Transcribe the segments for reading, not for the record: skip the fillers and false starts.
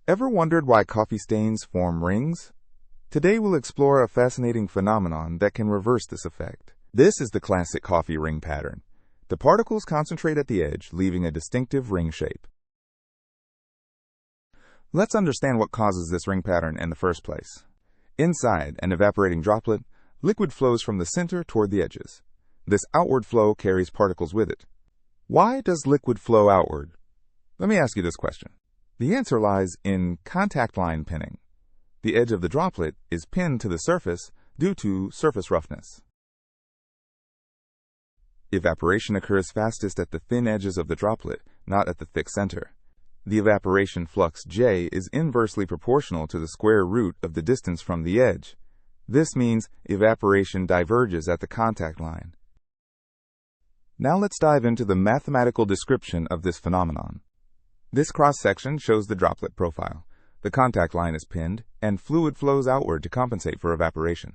Ever wondered why coffee stains form rings? Today we'll explore a fascinating phenomenon that can reverse this effect. This is the classic coffee ring pattern. The particles concentrate at the edge, leaving a distinctive ring shape. Let's understand what causes this ring pattern in the first place. Inside an evaporating droplet, liquid flows from the center toward the edges. This outward flow carries particles with it. Why does liquid flow outward? Let me ask you this question. The answer lies in contact line pinning. The edge of the droplet is pinned to the surface due to surface roughness. Evaporation occurs fastest at the thin edges of the droplet, not at the thick center. The evaporation flux J is inversely proportional to the square root of the distance from the edge. This means evaporation diverges at the contact line. Now let's dive into the mathematical description of this phenomenon. This cross-section shows the droplet profile. The contact line is pinned, and fluid flows outward to compensate for evaporation.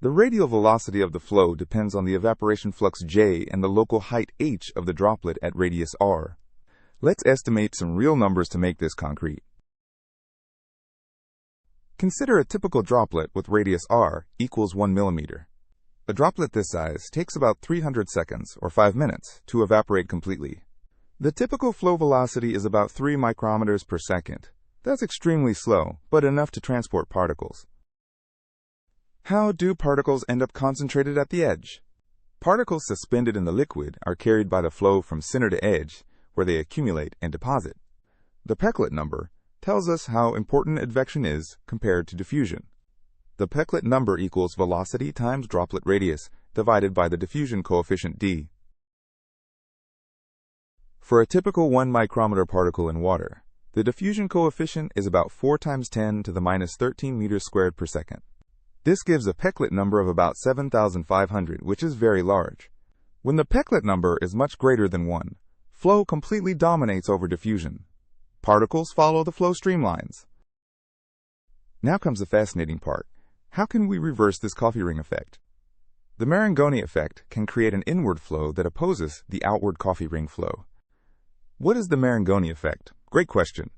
The radial velocity of the flow depends on the evaporation flux J and the local height h of the droplet at radius r. Let's estimate some real numbers to make this concrete. Consider a typical droplet with radius r equals 1 millimeter. A droplet this size takes about 300 seconds, or 5 minutes, to evaporate completely. The typical flow velocity is about 3 micrometers per second. That's extremely slow, but enough to transport particles. How do particles end up concentrated at the edge? Particles suspended in the liquid are carried by the flow from center to edge, where they accumulate and deposit. The Péclet number tells us how important advection is compared to diffusion. The Péclet number equals velocity times droplet radius divided by the diffusion coefficient d. For a typical 1 micrometer particle in water, the diffusion coefficient is about 4 times 10 to the minus 13 meters squared per second. This gives a Péclet number of about 7,500, which is very large. When the Péclet number is much greater than 1, flow completely dominates over diffusion. Particles follow the flow streamlines. Now comes the fascinating part. How can we reverse this coffee ring effect? The Marangoni effect can create an inward flow that opposes the outward coffee ring flow. What is the Marangoni effect? Great question.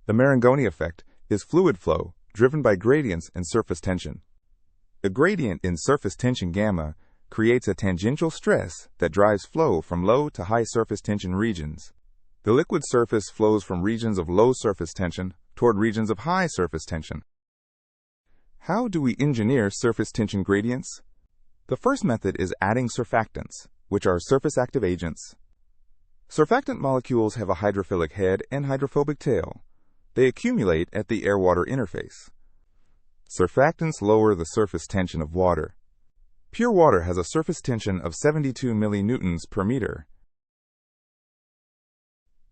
The Marangoni effect is fluid flow driven by gradients in surface tension. The gradient in surface tension gamma creates a tangential stress that drives flow from low to high surface tension regions. The liquid surface flows from regions of low surface tension toward regions of high surface tension. How do we engineer surface tension gradients? The first method is adding surfactants, which are surface active agents. Surfactant molecules have a hydrophilic head and hydrophobic tail. They accumulate at the air-water interface. Surfactants lower the surface tension of water. Pure water has a surface tension of 72 millinewtons per meter.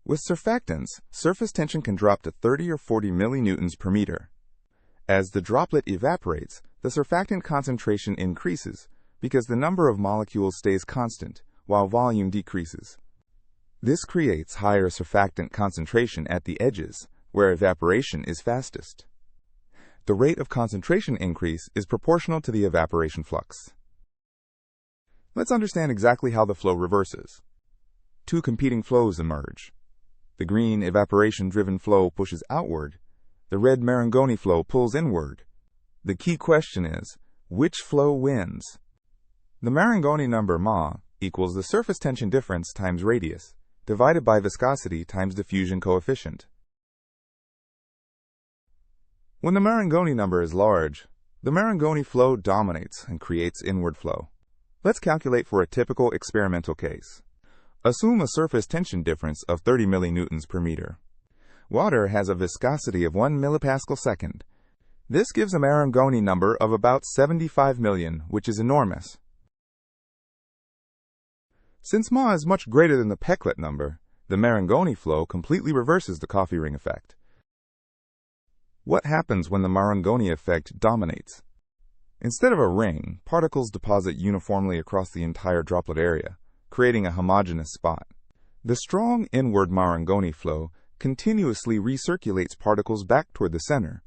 With surfactants, surface tension can drop to 30 or 40 millinewtons per meter. As the droplet evaporates, the surfactant concentration increases because the number of molecules stays constant while volume decreases. This creates higher surfactant concentration at the edges, where evaporation is fastest. The rate of concentration increase is proportional to the evaporation flux. Let's understand exactly how the flow reverses. Two competing flows emerge. The green evaporation-driven flow pushes outward. The red Marangoni flow pulls inward. The key question is, which flow wins? The Marangoni number Ma equals the surface tension difference times radius, divided by viscosity times diffusion coefficient. When the Marangoni number is large, the Marangoni flow dominates and creates inward flow. Let's calculate for a typical experimental case. Assume a surface tension difference of 30 millinewtons per meter. Water has a viscosity of 1 millipascal second. This gives a Marangoni number of about 75 million, which is enormous. Since Ma is much greater than the Péclet number, the Marangoni flow completely reverses the coffee ring effect. What happens when the Marangoni effect dominates? Instead of a ring, particles deposit uniformly across the entire droplet area, creating a homogeneous spot. The strong inward Marangoni flow continuously recirculates particles back toward the center.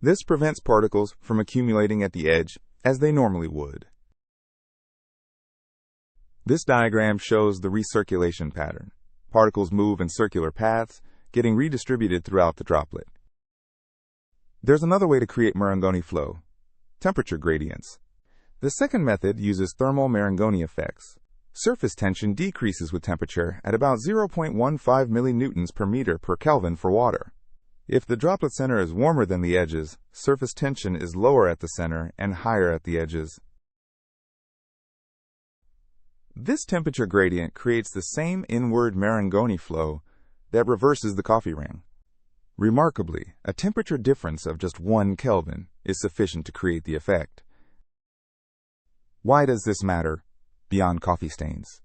This prevents particles from accumulating at the edge as they normally would. This diagram shows the recirculation pattern. Particles move in circular paths, getting redistributed throughout the droplet. There's another way to create Marangoni flow: temperature gradients. The second method uses thermal Marangoni effects. Surface tension decreases with temperature at about 0.15 millinewtons per meter per Kelvin for water. If the droplet center is warmer than the edges, surface tension is lower at the center and higher at the edges. This temperature gradient creates the same inward Marangoni flow that reverses the coffee ring. Remarkably, a temperature difference of just 1 Kelvin is sufficient to create the effect. Why does this matter beyond coffee stains?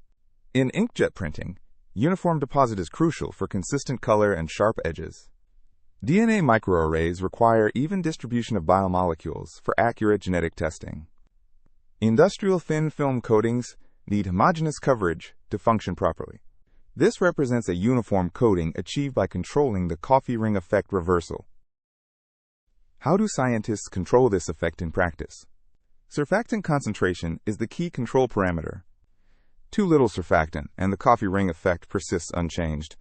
In inkjet printing, uniform deposit is crucial for consistent color and sharp edges. DNA microarrays require even distribution of biomolecules for accurate genetic testing. Industrial thin film coatings need homogeneous coverage to function properly. This represents a uniform coating achieved by controlling the coffee ring effect reversal. How do scientists control this effect in practice? Surfactant concentration is the key control parameter. Too little surfactant and the coffee ring effect persists unchanged.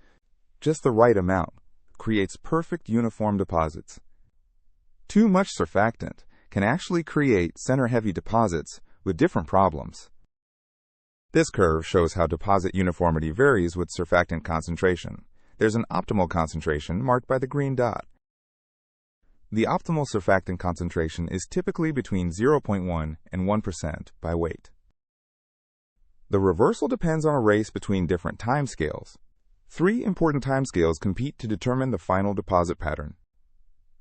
Just the right amount creates perfect uniform deposits. Too much surfactant can actually create center-heavy deposits with different problems. This curve shows how deposit uniformity varies with surfactant concentration. There's an optimal concentration marked by the green dot. The optimal surfactant concentration is typically between 0.1 and 1% by weight. The reversal depends on a race between different timescales. 3 important timescales compete to determine the final deposit pattern.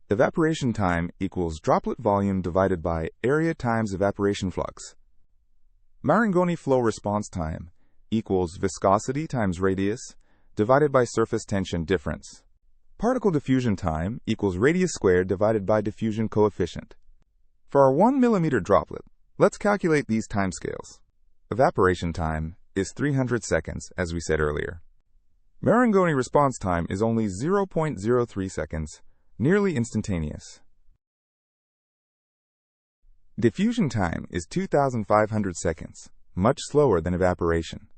Evaporation time equals droplet volume divided by area times evaporation flux. Marangoni flow response time equals viscosity times radius divided by surface tension difference. Particle diffusion time equals radius squared divided by diffusion coefficient. For our 1 millimeter droplet, let's calculate these timescales. Evaporation time is 300 seconds, as we said earlier. Marangoni response time is only 0.03 seconds, nearly instantaneous. Diffusion time is 2,500 seconds, much slower than evaporation.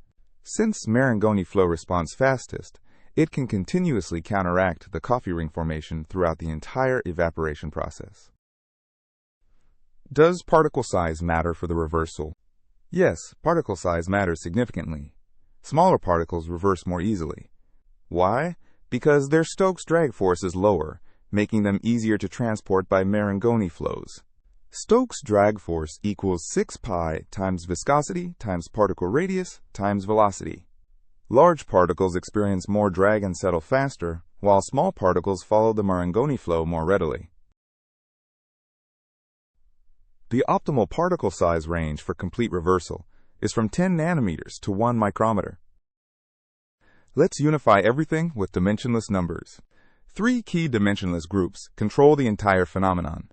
Since Marangoni flow responds fastest, it can continuously counteract the coffee ring formation throughout the entire evaporation process. Does particle size matter for the reversal? Yes, particle size matters significantly. Smaller particles reverse more easily. Why? Because their Stokes drag force is lower, making them easier to transport by Marangoni flows. Stokes drag force equals 6 pi times viscosity times particle radius times velocity. Large particles experience more drag and settle faster, while small particles follow the Marangoni flow more readily. The optimal particle size range for complete reversal is from 10 nanometers to 1 micrometer. Let's unify everything with dimensionless numbers. 3 key dimensionless groups control the entire phenomenon.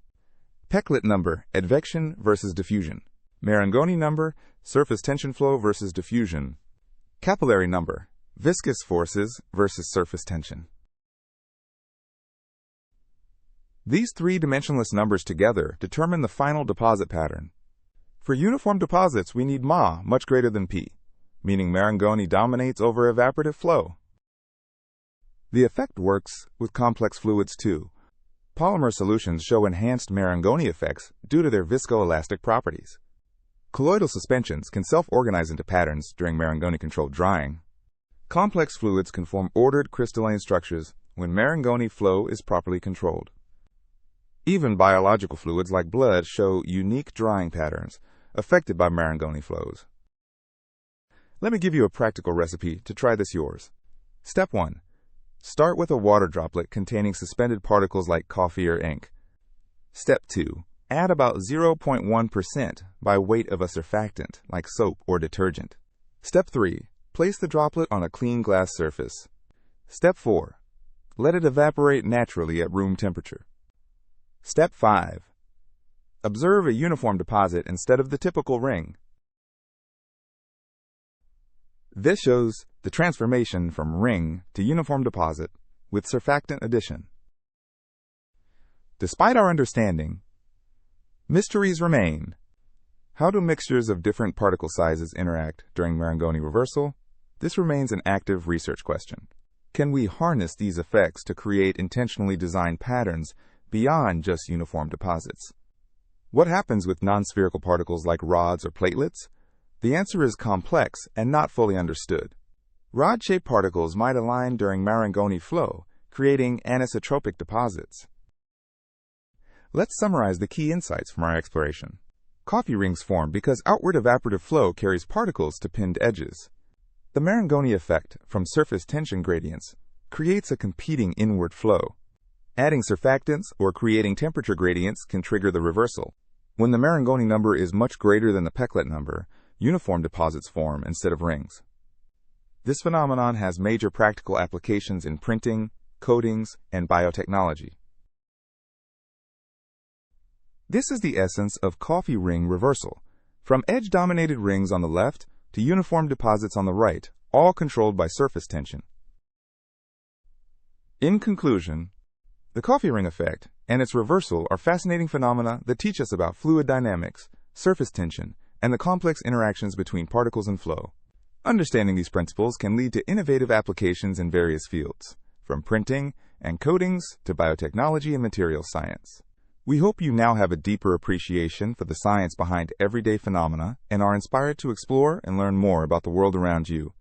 Péclet number, advection versus diffusion. Marangoni number, surface tension flow versus diffusion. Capillary number, viscous forces versus surface tension. These 3 dimensionless numbers together determine the final deposit pattern. For uniform deposits, we need Ma much greater than P, meaning Marangoni dominates over evaporative flow. The effect works with complex fluids too. Polymer solutions show enhanced Marangoni effects due to their viscoelastic properties. Colloidal suspensions can self-organize into patterns during Marangoni-controlled drying. Complex fluids can form ordered crystalline structures when Marangoni flow is properly controlled. Even biological fluids like blood show unique drying patterns affected by Marangoni flows. Let me give you a practical recipe to try this yours. Step 1. Start with a water droplet containing suspended particles like coffee or ink. Step 2. Add about 0.1% by weight of a surfactant like soap or detergent. Step 3. Place the droplet on a clean glass surface. Step 4. Let it evaporate naturally at room temperature. Step 5. Observe a uniform deposit instead of the typical ring. This shows the transformation from ring to uniform deposit with surfactant addition. Despite our understanding, mysteries remain. How do mixtures of different particle sizes interact during Marangoni reversal? This remains an active research question. Can we harness these effects to create intentionally designed patterns beyond just uniform deposits. What happens with non-spherical particles like rods or platelets? The answer is complex and not fully understood. Rod-shaped particles might align during Marangoni Flow, creating anisotropic deposits. Let's summarize the key insights from our exploration. Coffee rings form because outward evaporative flow carries particles to pinned edges. The Marangoni effect from surface tension gradients creates a competing inward flow. Adding surfactants or creating temperature gradients can trigger the reversal. When the Marangoni number is much greater than the Péclet number, uniform deposits form instead of rings. This phenomenon has major practical applications in printing, coatings, and biotechnology. This is the essence of coffee ring reversal, from edge-dominated rings on the left to uniform deposits on the right, all controlled by surface tension. In conclusion, the coffee ring effect and its reversal are fascinating phenomena that teach us about fluid dynamics, surface tension, and the complex interactions between particles and flow. Understanding these principles can lead to innovative applications in various fields, from printing and coatings to biotechnology and materials science. We hope you now have a deeper appreciation for the science behind everyday phenomena and are inspired to explore and learn more about the world around you.